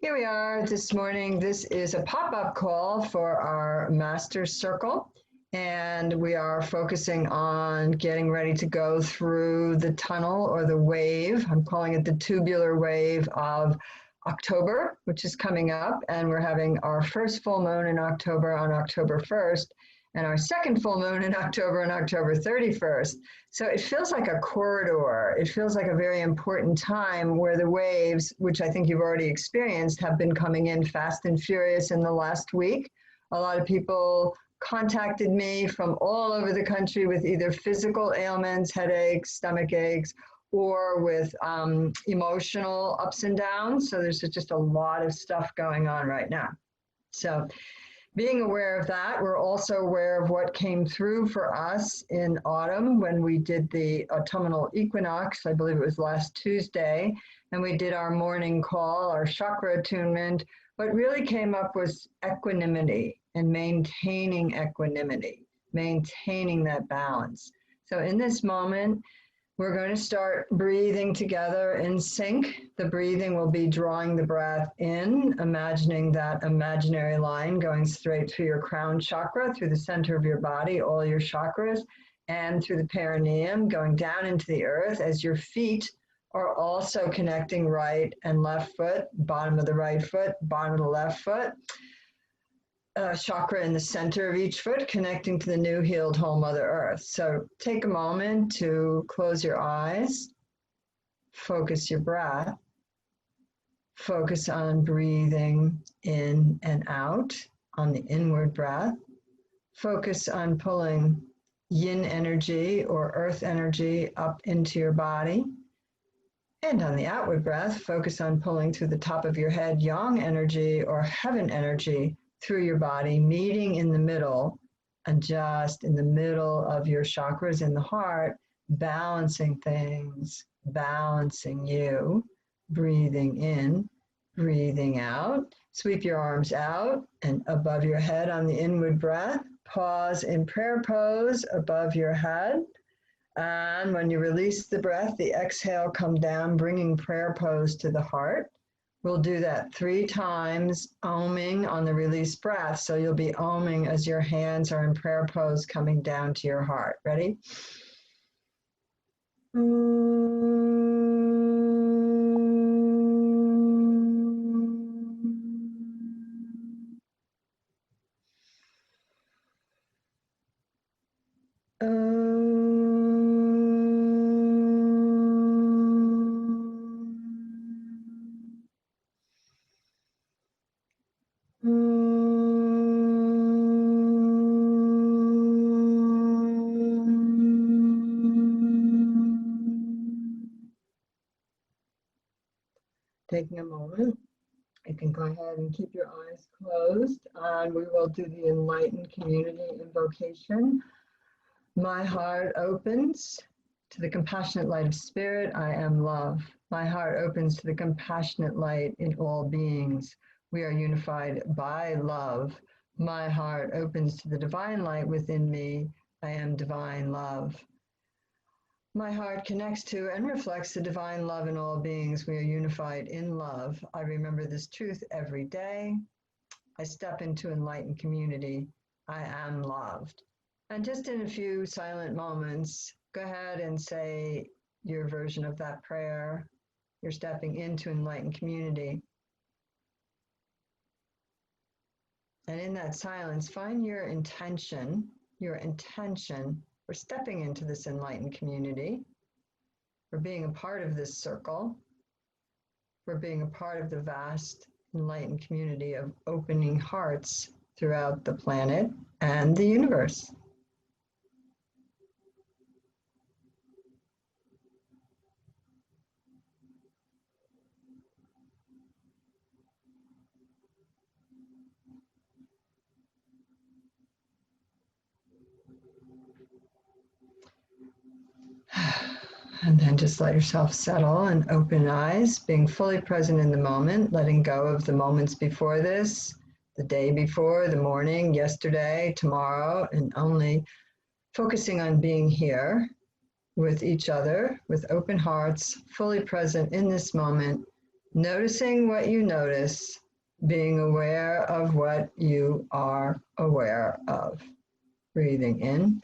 Here we are this morning. This is a pop-up call for our Master Circle, and we are focusing on getting ready to go through the tunnel or the wave. I'm calling it the tubular wave of October, which is coming up, and we're having our first full moon in October on October 1st, and our second full moon in October on October 31st. So it feels like a corridor. It feels like a very important time where the waves, which I think you've already experienced, have been coming in fast and furious in the last week. A lot of people contacted me from all over the country with either physical ailments, headaches, stomach aches, or with emotional ups and downs. So there's just a lot of stuff going on right now. So being aware of that, we're also aware of what came through for us in autumn when we did the autumnal equinox. I believe it was last Tuesday, and we did our morning call, our chakra attunement. What really came up was equanimity and maintaining equanimity, maintaining that balance. So in this moment, we're going to start breathing together in sync. The breathing will be drawing the breath in, imagining that imaginary line going straight through your crown chakra, through the center of your body, all your chakras, and through the perineum, going down into the earth as your feet are also connecting right and left foot, bottom of the right foot, bottom of the left foot. Chakra in the center of each foot, connecting to the new healed whole Mother Earth. So take a moment to close your eyes, focus your breath, focus on breathing in and out on the inward breath, focus on pulling yin energy or earth energy up into your body, and on the outward breath, focus on pulling through the top of your head yang energy or heaven energy through your body, meeting in the middle, and just in the middle of your chakras in the heart, balancing things, balancing you, breathing in, breathing out. Sweep your arms out and above your head on the inward breath. Pause in prayer pose above your head. And when you release the breath, the exhale, come down, bringing prayer pose to the heart. We'll do that 3 times, oming on the released breath. So you'll be oming as your hands are in prayer pose coming down to your heart. Ready? Taking a moment, you can go ahead and keep your eyes closed, and we will do the enlightened community invocation. My heart opens to the compassionate light of spirit. I am love. My heart opens to the compassionate light in all beings. We are unified by love. My heart opens to the divine light within me. I am divine love. My heart connects to and reflects the divine love in all beings. We are unified in love. I remember this truth every day. I step into enlightened community. I am loved. And just in a few silent moments, go ahead and say your version of that prayer. You're stepping into enlightened community. And in that silence, find your intention for stepping into this enlightened community, for being a part of this circle, for being a part of the vast enlightened community of opening hearts throughout the planet and the universe. And then just let yourself settle and open eyes, being fully present in the moment, letting go of the moments before this, the day before, the morning, yesterday, tomorrow, and only focusing on being here with each other, with open hearts, fully present in this moment, Noticing what you notice, being aware of what you are aware of. Breathing in,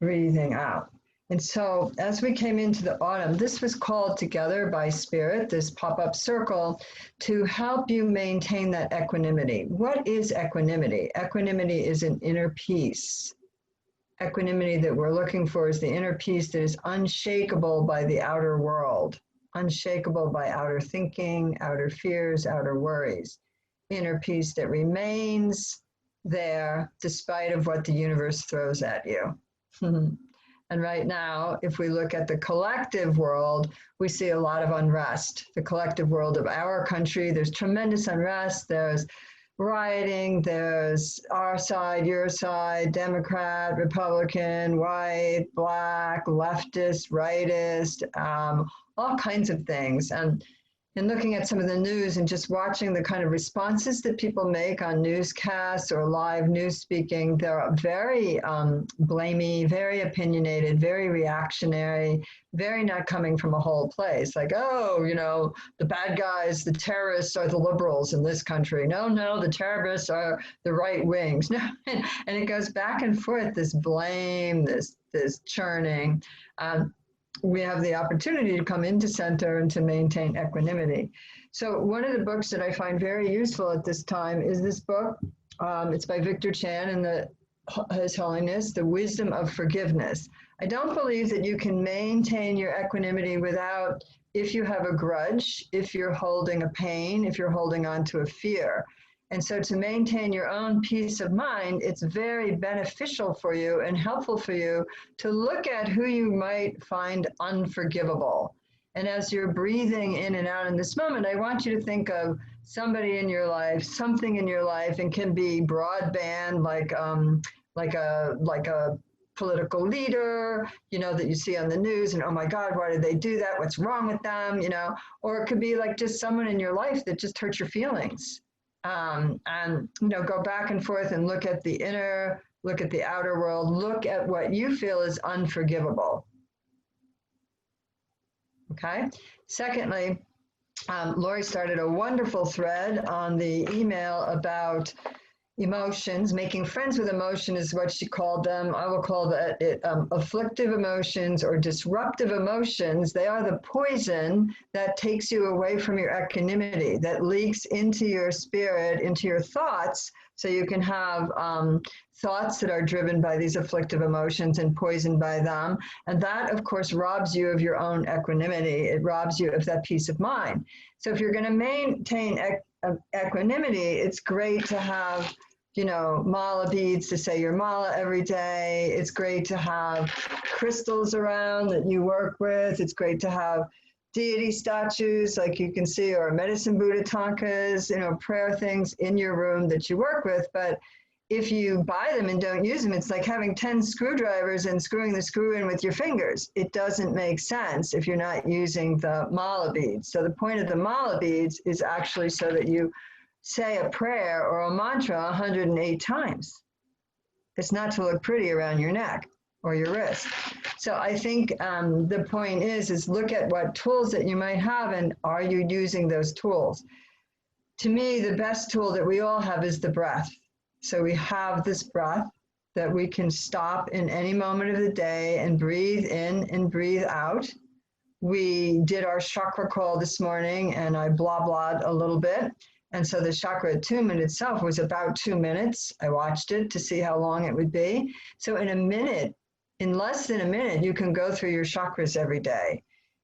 breathing out. And so as we came into the autumn, this was called together by Spirit, this pop-up circle, to help you maintain that equanimity. What is equanimity? Equanimity is an inner peace. Equanimity that we're looking for is the inner peace that is unshakable by the outer world, unshakable by outer thinking, outer fears, outer worries. Inner peace that remains there despite of what the universe throws at you. And right now, if we look at the collective world, we see a lot of unrest. The collective world of our country, there's tremendous unrest. There's rioting, there's our side, your side, Democrat, Republican, white, black, leftist, rightist, all kinds of things. And in looking at some of the news and just watching the kind of responses that people make on newscasts or live news speaking, they're very blamey, very opinionated, very reactionary, very not coming from a whole place. Like, oh, you know, the bad guys, the terrorists are the liberals in this country. No, the terrorists are the right wings. No, and it goes back and forth, this blame, this churning. We have the opportunity to come into center and to maintain equanimity. So one of the books that I find very useful at this time is this book. It's by Victor Chan and His Holiness, The Wisdom of Forgiveness. I don't believe that you can maintain your equanimity without, if you have a grudge, if you're holding a pain, if you're holding on to a fear. And so to maintain your own peace of mind, it's very beneficial for you and helpful for you to look at who you might find unforgivable. And as you're breathing in and out in this moment, I want you to think of somebody in your life, something in your life, and can be broadband, like a political leader, you know, that you see on the news and, oh my God, why did they do that? What's wrong with them? You know, or it could be like just someone in your life that just hurts your feelings. And, you know, go back and forth and look at the inner, look at the outer world, look at what you feel is unforgivable. Okay. Secondly, Lori started a wonderful thread on the email about emotions. Making friends with emotion is what she called them. I will call that afflictive emotions or disruptive emotions. They are the poison that takes you away from your equanimity, that leaks into your spirit, into your thoughts, so you can have thoughts that are driven by these afflictive emotions and poisoned by them. And that, of course, robs you of your own equanimity. It robs you of that peace of mind. So if you're going to maintain equanimity, it's great to have, you know, mala beads to say your mala every day. It's great to have crystals around that you work with. It's great to have deity statues like you can see, or medicine Buddha tankas, you know, prayer things in your room that you work with. But if you buy them and don't use them, it's like having 10 screwdrivers and screwing the screw in with your fingers. It doesn't make sense if you're not using the mala beads. So the point of the mala beads is actually so that you say a prayer or a mantra 108 times. It's not to look pretty around your neck or your wrist. So I think the point is look at what tools that you might have, and are you using those tools? To me, the best tool that we all have is the breath. So we have this breath that we can stop in any moment of the day and breathe in and breathe out. We did our chakra call this morning, and I blah-blahed a little bit. And so the chakra attunement itself was about 2 minutes. I watched it to see how long it would be. So in less than a minute, you can go through your chakras every day.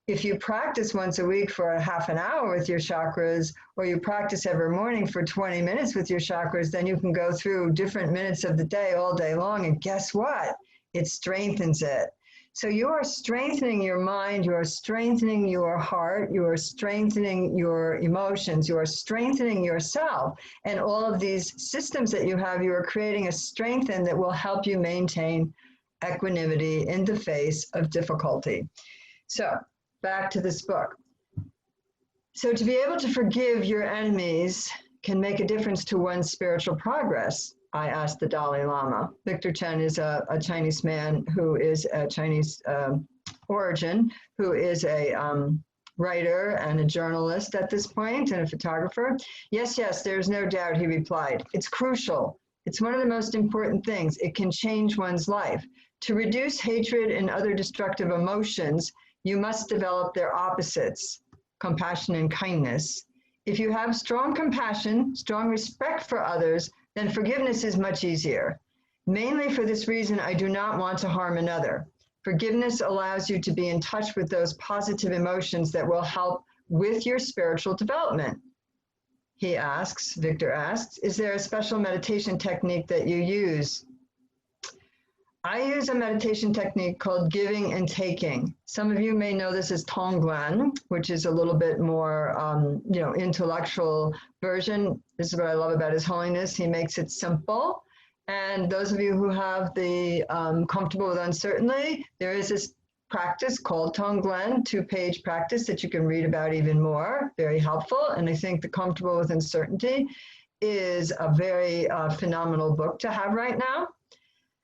If you practice once a week for a half an hour with your chakras, or you practice every morning for 20 minutes with your chakras, then you can go through different minutes of the day all day long. And guess what? It strengthens it. So you are strengthening your mind, you are strengthening your heart, you are strengthening your emotions, you are strengthening yourself. And all of these systems that you have, you are creating a strength in that will help you maintain equanimity in the face of difficulty. So back to this book. So to be able to forgive your enemies can make a difference to one's spiritual progress, I asked the Dalai Lama. Victor Chen is a Chinese man who is a Chinese origin, who is a writer and a journalist at this point and a photographer. Yes, yes, there's no doubt, he replied. It's crucial. It's one of the most important things. It can change one's life. To reduce hatred and other destructive emotions, you must develop their opposites, compassion and kindness. If you have strong compassion, strong respect for others, then forgiveness is much easier. Mainly for this reason, I do not want to harm another. Forgiveness allows you to be in touch with those positive emotions that will help with your spiritual development. He asks, Victor asks, is there a special meditation technique that you use? I use a meditation technique called giving and taking. Some of you may know this as Tonglen, which is a little bit more, intellectual version. This is what I love about His Holiness. He makes it simple. And those of you who have the comfortable with uncertainty, there is this practice called Tonglen, 2-page practice that you can read about even more. Very helpful. And I think the Comfortable with Uncertainty is a very phenomenal book to have right now.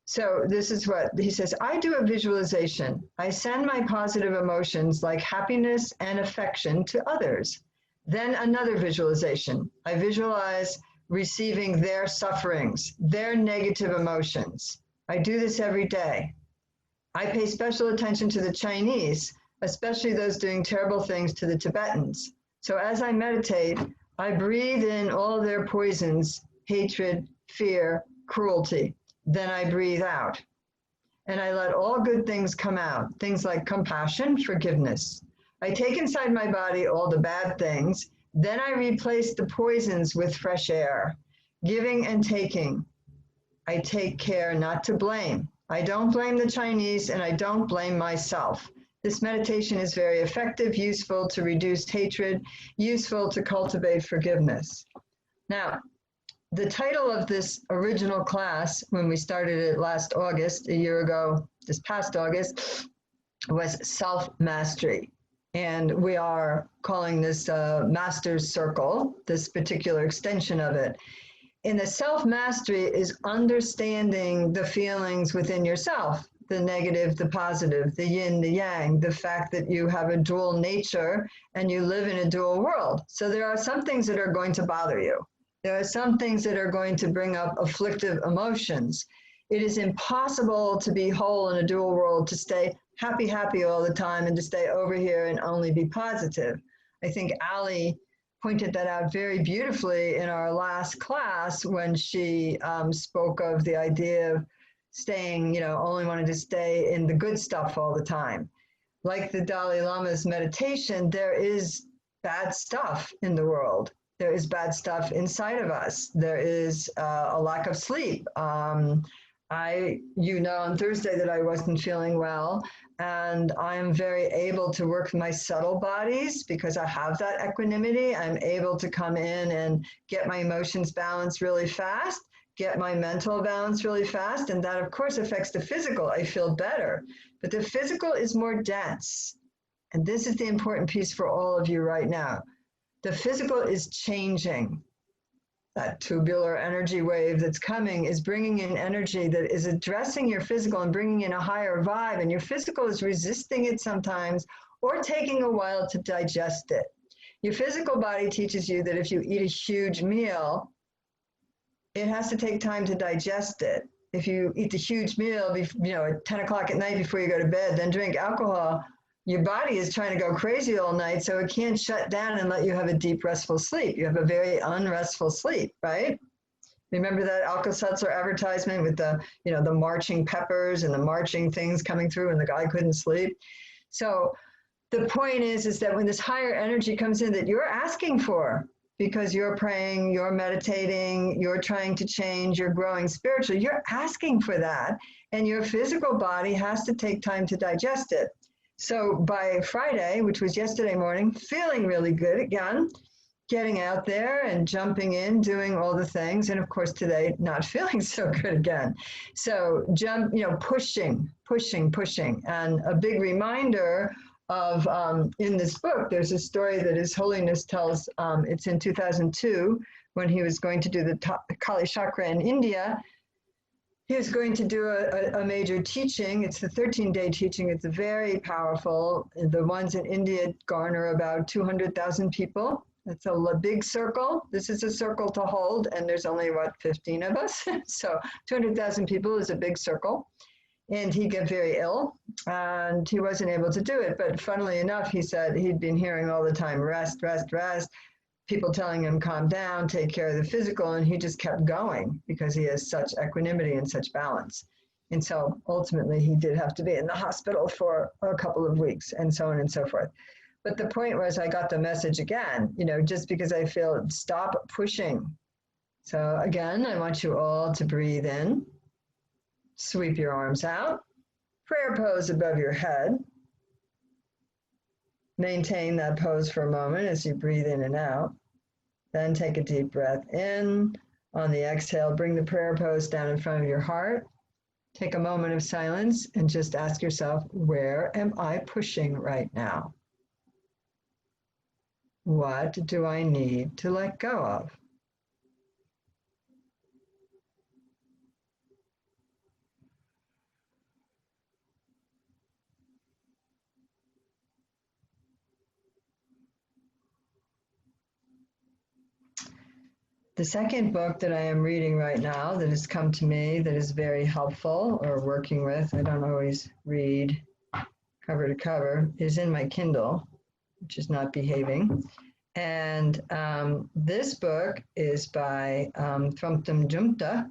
So this is what he says. I do a visualization. I send my positive emotions like happiness and affection to others. Then another visualization. I visualize receiving their sufferings, their negative emotions. I do this every day. I pay special attention to the Chinese, especially those doing terrible things to the Tibetans. So as I meditate, I breathe in all their poisons, hatred, fear, cruelty. Then I breathe out. And I let all good things come out, things like compassion, forgiveness. I take inside my body all the bad things. Then I replace the poisons with fresh air, giving and taking. I take care not to blame. I don't blame the Chinese and I don't blame myself. This meditation is very effective, useful to reduce hatred, useful to cultivate forgiveness. Now, the title of this original class, when we started it last August, a year ago, this past August, was Self-Mastery. And we are calling this Master's Circle, this particular extension of it. In the self-mastery is understanding the feelings within yourself, the negative, the positive, the yin, the yang, the fact that you have a dual nature and you live in a dual world. So there are some things that are going to bother you. There are some things that are going to bring up afflictive emotions. It is impossible to be whole in a dual world, to stay happy all the time and to stay over here and only be positive. I think Ali pointed that out very beautifully in our last class when she spoke of the idea of staying, only wanting to stay in the good stuff all the time. Like the Dalai Lama's meditation, there is bad stuff in the world. There is bad stuff inside of us. There is a lack of sleep. On Thursday that I wasn't feeling well, and I am very able to work my subtle bodies because I have that equanimity. I'm able to come in and get my emotions balanced really fast, get my mental balance really fast, and that of course affects the physical. I feel better, but the physical is more dense. And this is the important piece for all of you right now. The physical is changing. That tubular energy wave that's coming is bringing in energy that is addressing your physical and bringing in a higher vibe, and your physical is resisting it sometimes or taking a while to digest it. Your physical body teaches you that if you eat a huge meal, it has to take time to digest it. If you eat the huge meal, at 10 o'clock at night before you go to bed, then drink alcohol, your body is trying to go crazy all night, so it can't shut down and let you have a deep, restful sleep. You have a very unrestful sleep, right? Remember that Alka-Seltzer advertisement with the marching peppers and the marching things coming through and the guy couldn't sleep? So the point is that when this higher energy comes in that you're asking for, because you're praying, you're meditating, you're trying to change, you're growing spiritually, you're asking for that, and your physical body has to take time to digest it. So by Friday, which was yesterday morning, feeling really good again, getting out there and jumping in, doing all the things. And of course, today, not feeling so good again. So pushing. And a big reminder of, in this book, there's a story that His Holiness tells. It's in 2002 when he was going to do the Kali Chakra in India. he was going to do a major teaching. It's the 13-day teaching. It's very powerful. The ones in India garner about 200,000 people. It's a big circle. This is a circle to hold, and there's only, 15 of us? So 200,000 people is a big circle. And he got very ill, and he wasn't able to do it. But funnily enough, he said he'd been hearing all the time, rest, rest, rest. People telling him, calm down, take care of the physical, and he just kept going because he has such equanimity and such balance. And so ultimately he did have to be in the hospital for a couple of weeks and so on and so forth. But the point was, I got the message again, just because I feel, stop pushing. So again, I want you all to breathe in, sweep your arms out, prayer pose above your head. Maintain that pose for a moment as you breathe in and out. Then take a deep breath in. On the exhale, bring the prayer pose down in front of your heart. Take a moment of silence and just ask yourself, where am I pushing right now? What do I need to let go of? The second book that I am reading right now that has come to me that is very helpful, or working with, I don't always read cover to cover, is in my Kindle, which is not behaving. And this book is by Thupten Jinpa,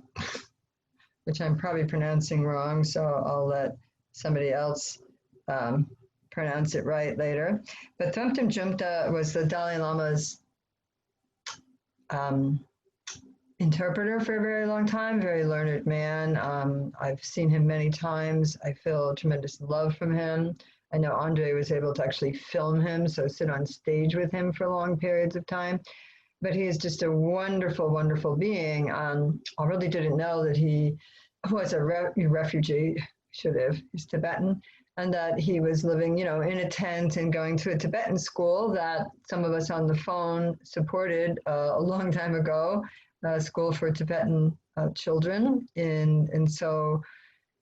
which I'm probably pronouncing wrong, so I'll let somebody else pronounce it right later. But Thupten Jinpa was the Dalai Lama's interpreter for a very long time, very learned man. I've seen him many times. I feel tremendous love from him. I know Andre was able to actually film him, so sit on stage with him for long periods of time. But he is just a wonderful, wonderful being. I really didn't know that he was a refugee, should have, he's Tibetan, and that he was living, in a tent and going to a Tibetan school that some of us on the phone supported a long time ago. School for Tibetan children. And so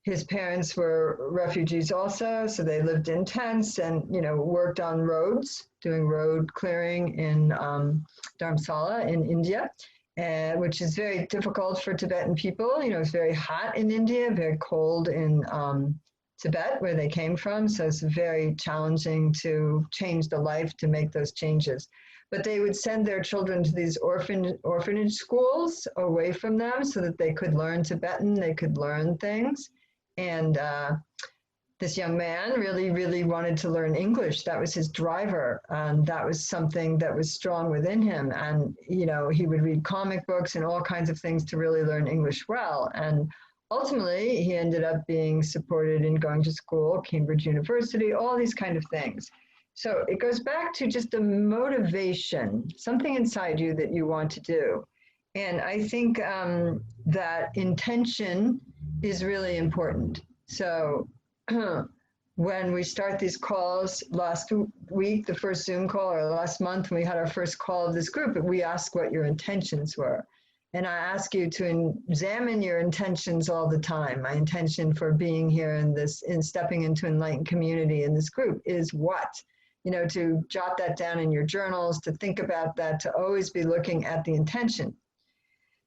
his parents were refugees also, so they lived in tents and, worked on roads, doing road clearing in Dharamsala in India, which is very difficult for Tibetan people. It's very hot in India, very cold in Tibet, where they came from. So it's very challenging to change the life to make those changes. But they would send their children to these orphanage schools away from them so that they could learn Tibetan, they could learn things. And this young man really, really wanted to learn English. That was his driver. That was something that was strong within him. And, he would read comic books and all kinds of things to really learn English well. And ultimately, he ended up being supported in going to school, Cambridge University, all these kind of things. So it goes back to just a motivation, something inside you that you want to do. And I think that intention is really important. So when we start these calls, last week, the first Zoom call, or last month, when we had our first call of this group, we asked what your intentions were. And I ask you to examine your intentions all the time. My intention for being here in stepping into enlightened community in this group is what? To jot that down in your journals, to think about that, to always be looking at the intention.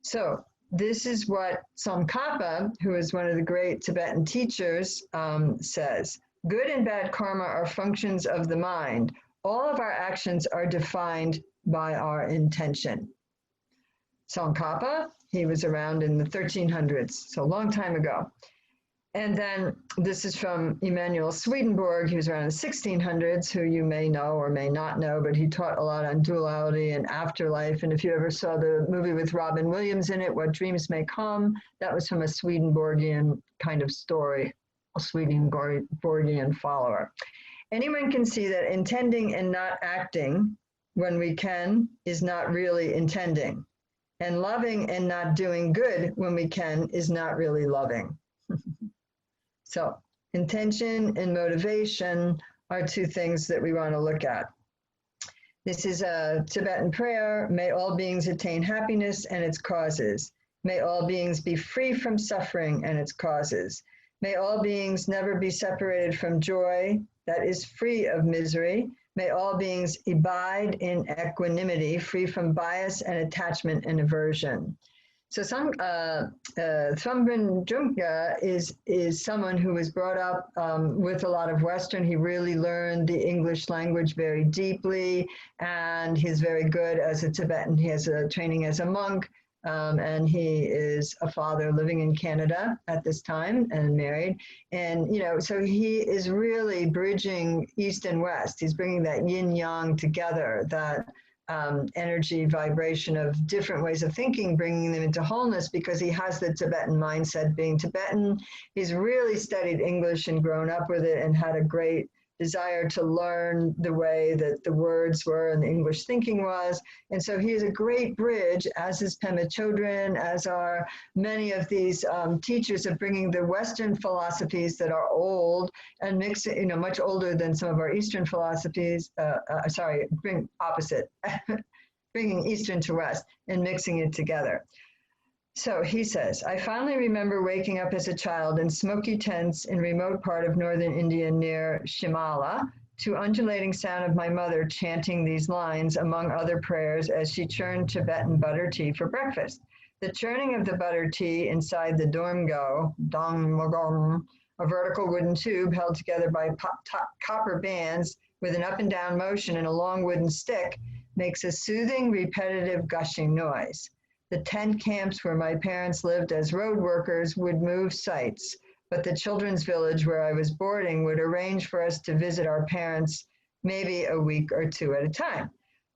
So this is what Tsongkhapa, who is one of the great Tibetan teachers, says. Good and bad karma are functions of the mind. All of our actions are defined by our intention. Tsongkhapa, he was around in the 1300s, so a long time ago. And then this is from Emanuel Swedenborg. He was around the 1600s, who you may know or may not know, but he taught a lot on duality and afterlife. And if you ever saw the movie with Robin Williams in it, What Dreams May Come, that was from a Swedenborgian kind of story, a Swedenborgian follower. Anyone can see that intending and not acting when we can is not really intending. And loving and not doing good when we can is not really loving. So intention and motivation are two things that we want to look at. This is a Tibetan prayer. May all beings attain happiness and its causes. May all beings be free from suffering and its causes. May all beings never be separated from joy that is free of misery. May all beings abide in equanimity, free from bias and attachment and aversion. So Thupten Jinpa is someone who was brought up with a lot of Western. He really learned the English language very deeply, and he's very good as a Tibetan. He has a training as a monk, and he is a father living in Canada at this time and married. And, so he is really bridging East and West. He's bringing that yin yang together, that energy vibration of different ways of thinking, bringing them into wholeness, because he has the Tibetan mindset. Being Tibetan, he's really studied English and grown up with it and had a great desire to learn the way that the words were and the English thinking was. And so he is a great bridge, as is Pema Chodron, as are many of these teachers, of bringing the Western philosophies that are old and mix it, much older than some of our Eastern philosophies, bring opposite, bringing Eastern to West and mixing it together. So he says, I finally remember waking up as a child in smoky tents in remote part of northern India near Shimala, to undulating sound of my mother chanting these lines among other prayers as she churned Tibetan butter tea for breakfast. The churning of the butter tea inside the dormgo, a vertical wooden tube held together by copper bands with an up and down motion and a long wooden stick, makes a soothing, repetitive gushing noise. The tent camps where my parents lived as road workers would move sites, but the children's village where I was boarding would arrange for us to visit our parents maybe a week or two at a time.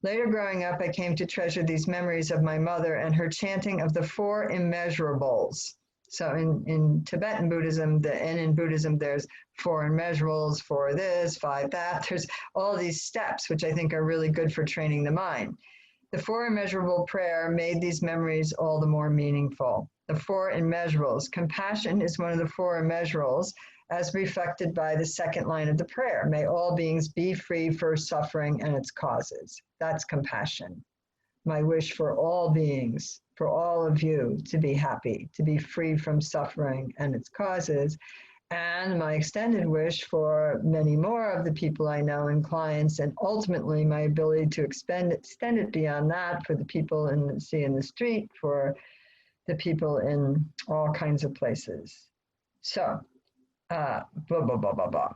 Later growing up, I came to treasure these memories of my mother and her chanting of the four immeasurables. So in Tibetan Buddhism, and in Buddhism, there's four immeasurables, four this, five that. There's all these steps, which I think are really good for training the mind. The four immeasurable prayer made these memories all the more meaningful. The four immeasurables. Compassion is one of the four immeasurables, as reflected by the second line of the prayer. May all beings be free from suffering and its causes. That's compassion. My wish for all beings, for all of you, to be happy, to be free from suffering and its causes. And my extended wish for many more of the people I know and clients, and ultimately my ability to extend it beyond that for the people in the street, for the people in all kinds of places. So, blah, blah, blah, blah, blah.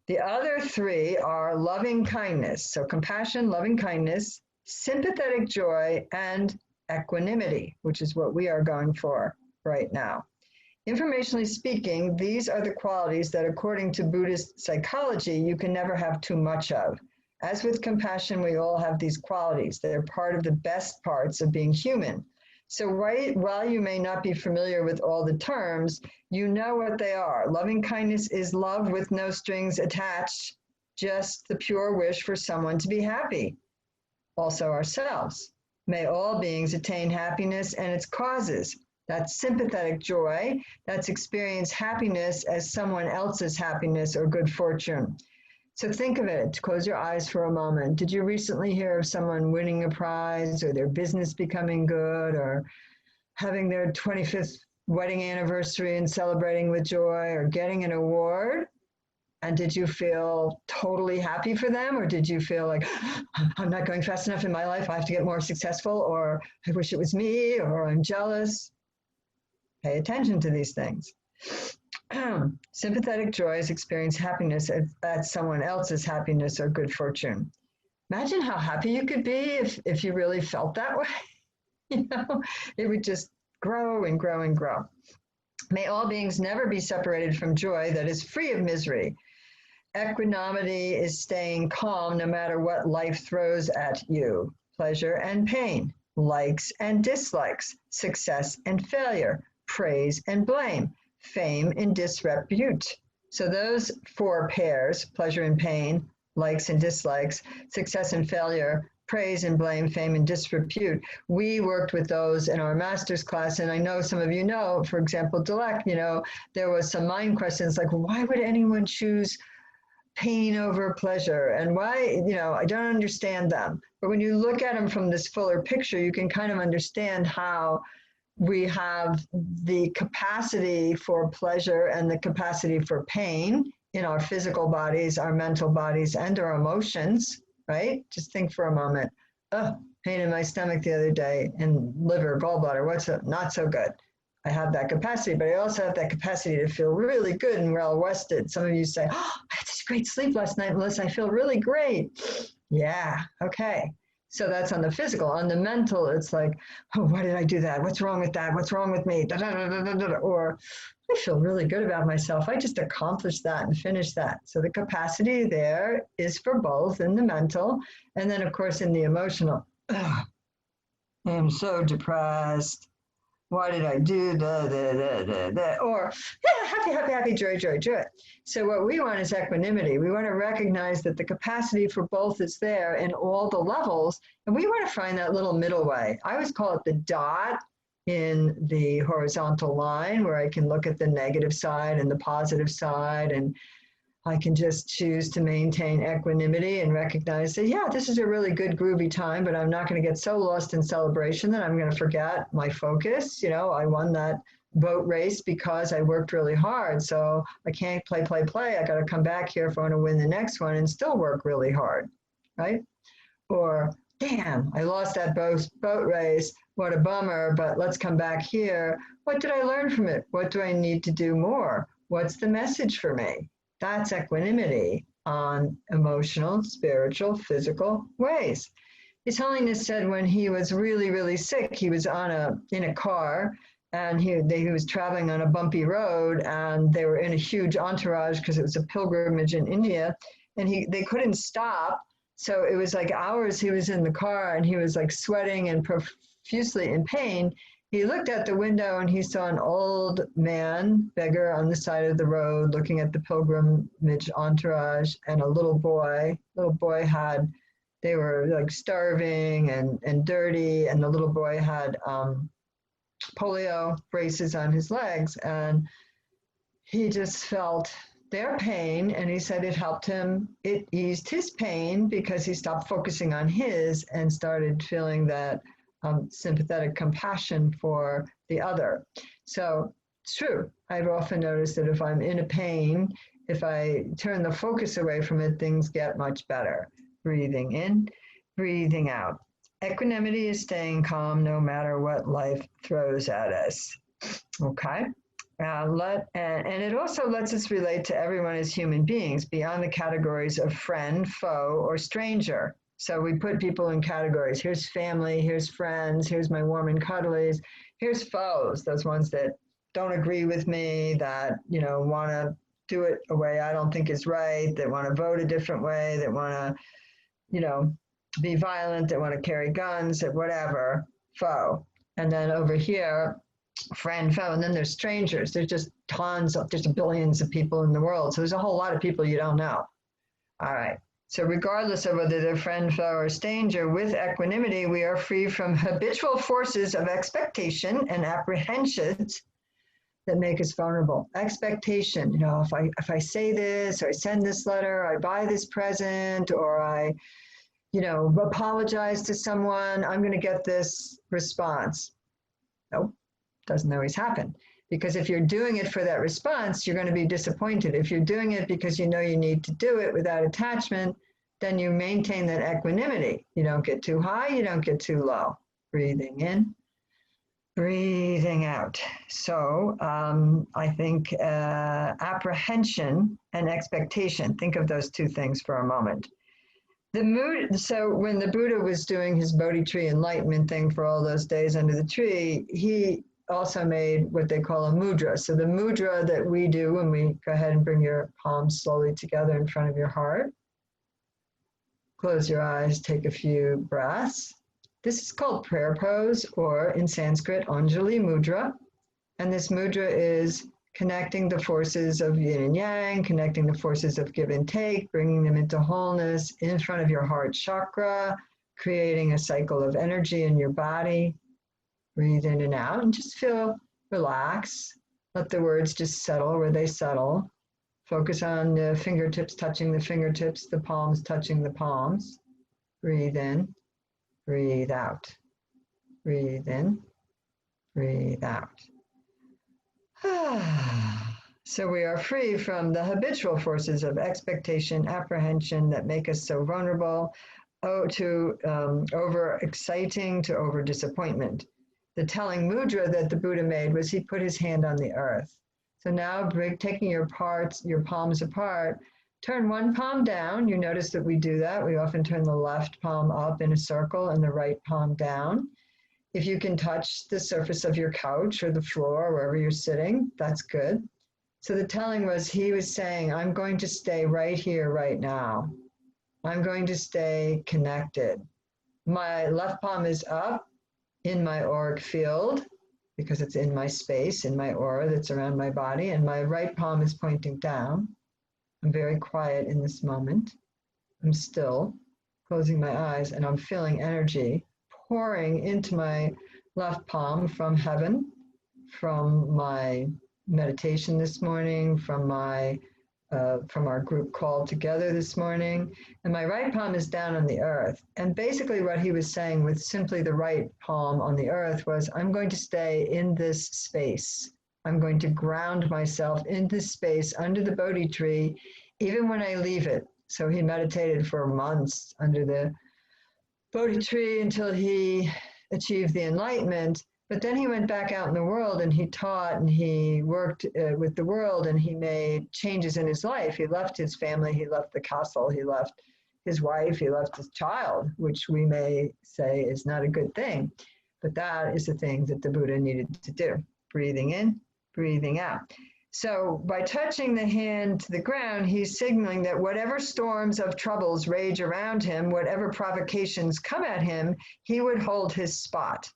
The other three are loving kindness. So compassion, loving kindness, sympathetic joy, and equanimity, which is what we are going for right now. Informationally speaking, these are the qualities that, according to Buddhist psychology, you can never have too much of. As with compassion, we all have these qualities. They're part of the best parts of being human. So while you may not be familiar with all the terms, you know what they are. Loving kindness is love with no strings attached, just the pure wish for someone to be happy, also ourselves. May all beings attain happiness and its causes. That's sympathetic joy. That's experience happiness as someone else's happiness or good fortune. So think of it. Close your eyes for a moment. Did you recently hear of someone winning a prize, or their business becoming good, or having their 25th wedding anniversary and celebrating with joy, or getting an award? And did you feel totally happy for them? Or did you feel like, I'm not going fast enough in my life, I have to get more successful, or I wish it was me, or I'm jealous? Pay attention to these things. Sympathetic joy is experience happiness at someone else's happiness or good fortune. Imagine how happy you could be if you really felt that way. It would just grow and grow and grow. May all beings never be separated from joy that is free of misery. Equanimity is staying calm no matter what life throws at you. Pleasure and pain, likes and dislikes, success and failure, praise and blame, fame and disrepute. So those four pairs, pleasure and pain, likes and dislikes, success and failure, praise and blame, fame and disrepute. We worked with those in our master's class, and I know some of you know, for example, Dilek, there was some mind questions like, why would anyone choose pain over pleasure? And why, I don't understand them. But when you look at them from this fuller picture, you can kind of understand how we have the capacity for pleasure and the capacity for pain in our physical bodies, our mental bodies, and our emotions, right? Just think for a moment. Oh, pain in my stomach the other day, and liver, gallbladder, what's up? Not so good. I have that capacity, but I also have that capacity to feel really good and well rested. Some of you say, oh, I had such great sleep last night, Melissa. I feel really great. Yeah, okay. So that's on the physical. On the mental, it's like, oh, why did I do that? What's wrong with that? What's wrong with me? Da, da, da, da, da, da. Or I feel really good about myself. I just accomplished that and finished that. So the capacity there is for both in the mental. And then, of course, in the emotional, I am so depressed. Why did I do the? Or yeah, happy, happy, happy, joy, joy, joy. So what we want is equanimity. We want to recognize that the capacity for both is there in all the levels, and we want to find that little middle way. I always call it the dot in the horizontal line, where I can look at the negative side and the positive side, and I can just choose to maintain equanimity and recognize that, yeah, this is a really good groovy time, but I'm not going to get so lost in celebration that I'm going to forget my focus. You know, I won that boat race because I worked really hard. So I can't play. I got to come back here if I want to win the next one and still work really hard, right? Or, damn, I lost that boat race. What a bummer, but let's come back here. What did I learn from it? What do I need to do more? What's the message for me? That's equanimity on emotional, spiritual, physical ways. His Holiness said when he was really, really sick, he was in a car, and he was traveling on a bumpy road, and they were in a huge entourage because it was a pilgrimage in India, and they couldn't stop. So it was like hours he was in the car, and he was like sweating and profusely in pain. He looked out the window and he saw an old man, beggar, on the side of the road looking at the pilgrimage entourage, and a little boy. They were like starving and dirty, and the little boy had polio braces on his legs, and he just felt their pain, and he said it helped him. It eased his pain because he stopped focusing on his and started feeling that sympathetic compassion for the other. So it's true. I've often noticed that if I'm in a pain, if I turn the focus away from it, things get much better. Breathing in, breathing out. Equanimity is staying calm no matter what life throws at us. Okay? And it also lets us relate to everyone as human beings beyond the categories of friend, foe, or stranger. So we put people in categories. Here's family, here's friends, here's my warm and cuddlies, here's foes, those ones that don't agree with me, that, you know, want to do it a way I don't think is right, that want to vote a different way, that want to, you know, be violent, that want to carry guns, that whatever, foe. And then over here, friend, foe, and then there's strangers. There's just there's billions of people in the world. So there's a whole lot of people you don't know. All right. So regardless of whether they're friend, foe, or stranger, with equanimity, we are free from habitual forces of expectation and apprehensions that make us vulnerable. Expectation, you know, if I say this, or I send this letter, or I buy this present, or I, you know, apologize to someone, I'm going to get this response. Nope, doesn't always happen. Because if you're doing it for that response, you're going to be disappointed. If you're doing it because you know you need to do it without attachment, then you maintain that equanimity. You don't get too high, you don't get too low. Breathing in, breathing out. So I think apprehension and expectation, think of those two things for a moment. So when the Buddha was doing his Bodhi tree enlightenment thing for all those days under the tree, he also made what they call a mudra. So the mudra that we do when we go ahead and bring your palms slowly together in front of your heart. Close your eyes, take a few breaths. This is called prayer pose, or in Sanskrit, Anjali mudra. And this mudra is connecting the forces of yin and yang, connecting the forces of give and take, bringing them into wholeness in front of your heart chakra, creating a cycle of energy in your body. Breathe in and out and just feel relaxed. Let the words just settle where they settle. Focus on the fingertips touching the fingertips, the palms touching the palms. Breathe in, breathe out. Breathe in, Breathe out. So we are free from the habitual forces of expectation, apprehension that make us so vulnerable, to over-exciting, to over-disappointment. The telling mudra that the Buddha made was he put his hand on the earth. So now taking your palms apart, turn one palm down. You notice that we do that. We often turn the left palm up in a circle and the right palm down. If you can touch the surface of your couch or the floor, wherever you're sitting, that's good. So the telling was, he was saying, I'm going to stay right here, right now. I'm going to stay connected. My left palm is up in my auric field because it's in my space, in my aura that's around my body, and my right palm is pointing down. I'm very quiet in this moment. I'm still closing my eyes, and I'm feeling energy pouring into my left palm from heaven, from my meditation this morning, from our group call together this morning, and my right palm is down on the earth. And basically what he was saying with simply the right palm on the earth was, I'm going to stay in this space. I'm going to ground myself in this space under the Bodhi tree, even when I leave it. So he meditated for months under the Bodhi tree until he achieved the enlightenment. But then he went back out in the world and he taught and he worked with the world and he made changes in his life. He left his family, he left the castle, he left his wife, he left his child, which we may say is not a good thing. But that is the thing that the Buddha needed to do. Breathing in, breathing out. So by touching the hand to the ground, he's signaling that whatever storms of troubles rage around him, whatever provocations come at him, he would hold his spot.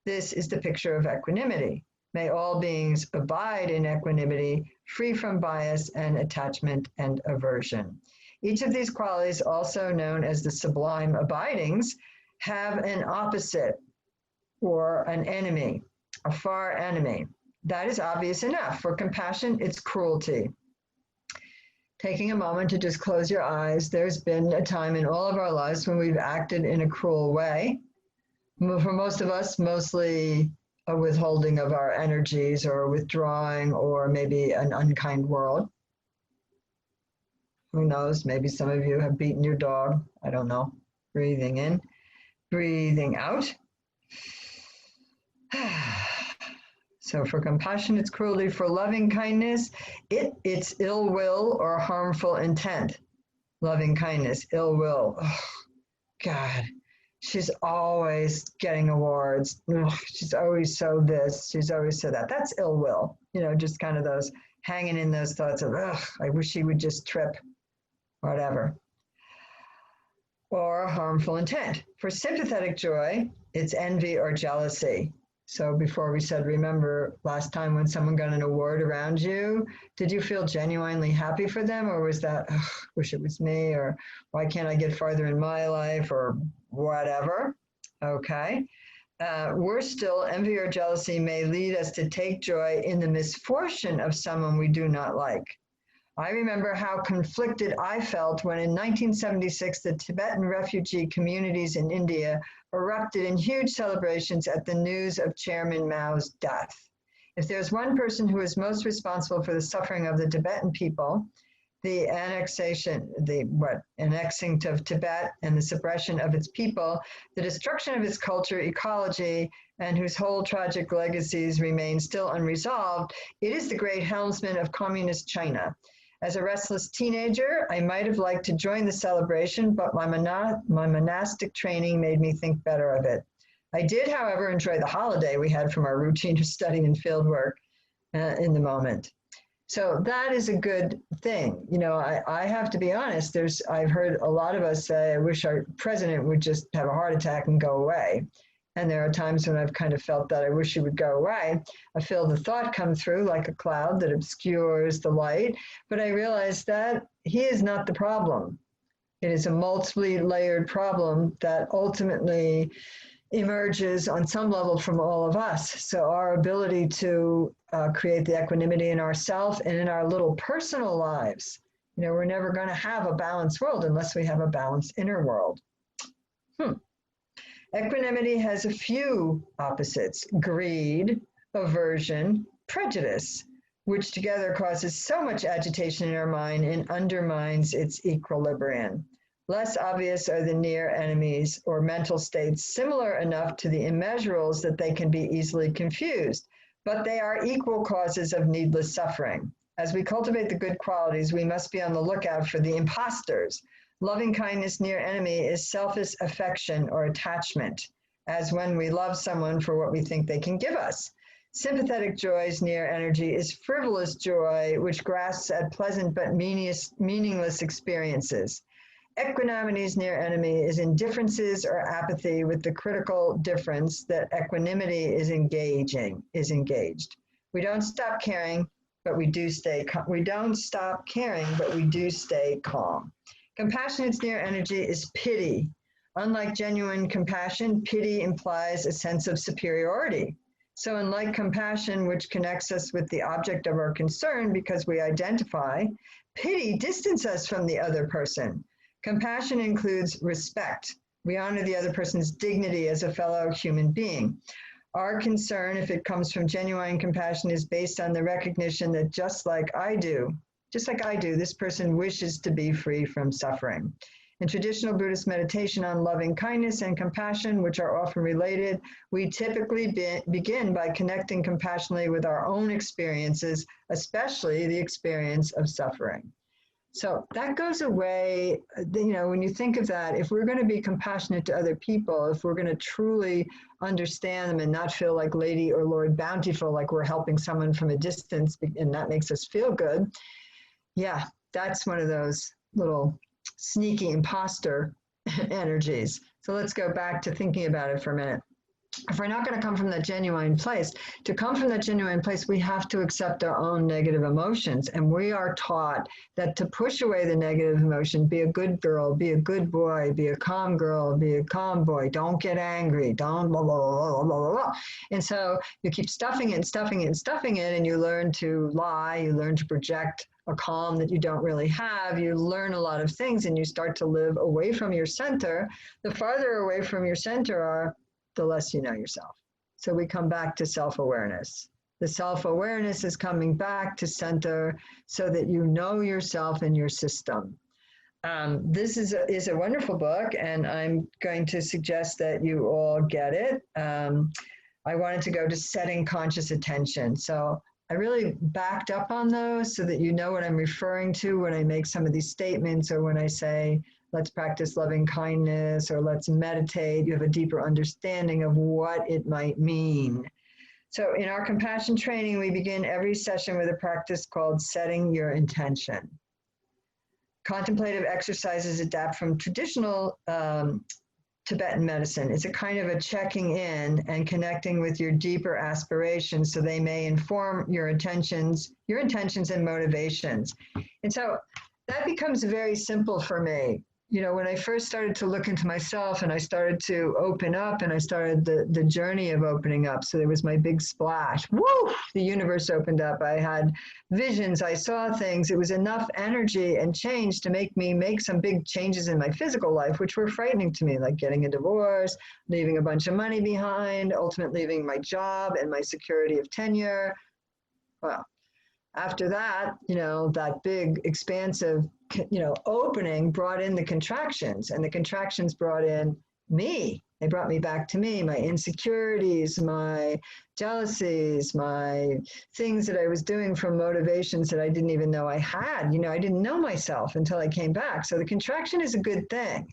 This is the picture of equanimity. May all beings abide in equanimity, free from bias and attachment and aversion. Each of these qualities, also known as the sublime abidings, have an opposite or an enemy, a far enemy. That is obvious enough. For compassion, it's cruelty. Taking a moment to just close your eyes, there's been a time in all of our lives when we've acted in a cruel way. For most of us, mostly a withholding of our energies or withdrawing or maybe an unkind world. Who knows? Maybe some of you have beaten your dog. I don't know. Breathing in, breathing out. So for compassion, it's cruelty. For loving kindness, it's ill will or harmful intent. Loving kindness, ill will. Oh, God. She's always getting awards. Ugh, she's always so this. She's always so that. That's ill will. Just kind of those hanging in those thoughts of, ugh, I wish she would just trip, whatever. Or harmful intent. For sympathetic joy, it's envy or jealousy. So before we said, remember last time when someone got an award around you, did you feel genuinely happy for them? Or was that, wish it was me, or why can't I get farther in my life, or whatever? Okay. Worse still, envy or jealousy may lead us to take joy in the misfortune of someone we do not like. I remember how conflicted I felt when in 1976, the Tibetan refugee communities in India erupted in huge celebrations at the news of Chairman Mao's death. If there's one person who is most responsible for the suffering of the Tibetan people, the annexing of Tibet and the suppression of its people, the destruction of its culture, ecology, and whose whole tragic legacies remain still unresolved, it is the great helmsman of communist China. As a restless teenager, I might have liked to join the celebration, but my monastic training made me think better of it. I did, however, enjoy the holiday we had from our routine of study and field work in the moment. So that is a good thing. I have to be honest, I've heard a lot of us say, I wish our president would just have a heart attack and go away. And there are times when I've kind of felt that I wish he would go away. I feel the thought come through like a cloud that obscures the light, but I realize that he is not the problem. It is a multi-layered problem that ultimately emerges on some level from all of us. So our ability to create the equanimity in ourselves and in our little personal lives, we're never going to have a balanced world unless we have a balanced inner world. Equanimity has a few opposites: greed, aversion, prejudice, which together causes so much agitation in our mind and undermines its equilibrium. Less obvious are the near enemies or mental states similar enough to the immeasurables that they can be easily confused, but they are equal causes of needless suffering. As we cultivate the good qualities, we must be on the lookout for the imposters. Loving kindness near enemy is selfish affection or attachment, as when we love someone for what we think they can give us. Sympathetic joy's near energy is frivolous joy, which grasps at pleasant but meaningless experiences. Equanimity's near enemy is indifferences or apathy, with the critical difference that equanimity is engaged. We don't stop caring, but we do stay calm. Compassionate's near energy is pity. Unlike genuine compassion, pity implies a sense of superiority. So unlike compassion, which connects us with the object of our concern because we identify, pity distances us from the other person. Compassion includes respect. We honor the other person's dignity as a fellow human being. Our concern, if it comes from genuine compassion, is based on the recognition that just like I do, this person wishes to be free from suffering. In traditional Buddhist meditation on loving kindness and compassion, which are often related, we typically begin by connecting compassionately with our own experiences, especially the experience of suffering. So that goes away, when you think of that, if we're going to be compassionate to other people, if we're going to truly understand them and not feel like Lady or Lord Bountiful, like we're helping someone from a distance and that makes us feel good, yeah, that's one of those little sneaky imposter energies. So let's go back to thinking about it for a minute. If we're not going to come from that genuine place, we have to accept our own negative emotions. And we are taught that to push away the negative emotion, be a good girl, be a good boy, be a calm girl, be a calm boy, don't get angry, don't blah, blah, blah, blah, blah, blah. And so you keep stuffing it, and you learn to lie, you learn to project a calm that you don't really have. You learn a lot of things and you start to live away from your center. The farther away from your center are, the less you know yourself. So we come back to self-awareness. The self-awareness is coming back to center so that you know yourself and your system. This is a wonderful book, and I'm going to suggest that you all get it. I wanted to go to setting conscious attention. So I really backed up on those so that you know what I'm referring to when I make some of these statements, or when I say, let's practice loving kindness, or let's meditate. You have a deeper understanding of what it might mean. So in our compassion training, we begin every session with a practice called setting your intention. Contemplative exercises adapt from traditional Tibetan medicine. It's a kind of a checking in and connecting with your deeper aspirations so they may inform your intentions and motivations. And so that becomes very simple for me. When I first started to look into myself and I started to open up and I started the journey of opening up. So there was my big splash. Woo! The universe opened up. I had visions. I saw things. It was enough energy and change to make me make some big changes in my physical life, which were frightening to me, like getting a divorce, leaving a bunch of money behind, ultimately leaving my job and my security of tenure. Well, after that, that big expansive, opening brought in the contractions, and the contractions brought in me. They brought me back to me, my insecurities, my jealousies, my things that I was doing from motivations that I didn't even know I had. I didn't know myself until I came back. So the contraction is a good thing.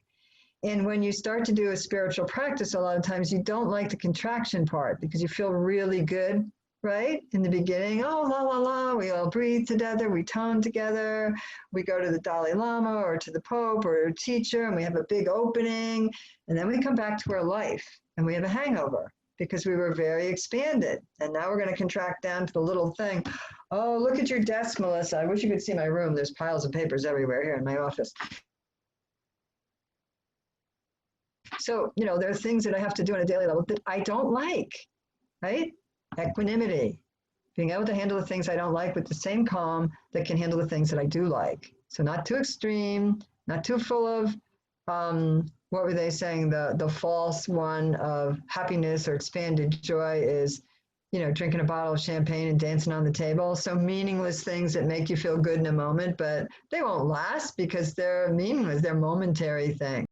And when you start to do a spiritual practice, a lot of times you don't like the contraction part because you feel really good. Right? In the beginning, oh, la, la, la, we all breathe together, we tone together, we go to the Dalai Lama or to the Pope or a teacher, and we have a big opening, and then we come back to our life, and we have a hangover because we were very expanded, and now we're going to contract down to the little thing. Oh, look at your desk, Melissa. I wish you could see my room. There's piles of papers everywhere here in my office. So, there are things that I have to do on a daily level that I don't like, right? Equanimity, being able to handle the things I don't like with the same calm that can handle the things that I do like. So not too extreme, not too full of what were they saying? The false one of happiness or expanded joy is, drinking a bottle of champagne and dancing on the table. So meaningless things that make you feel good in a moment, but they won't last because they're meaningless. They're momentary things.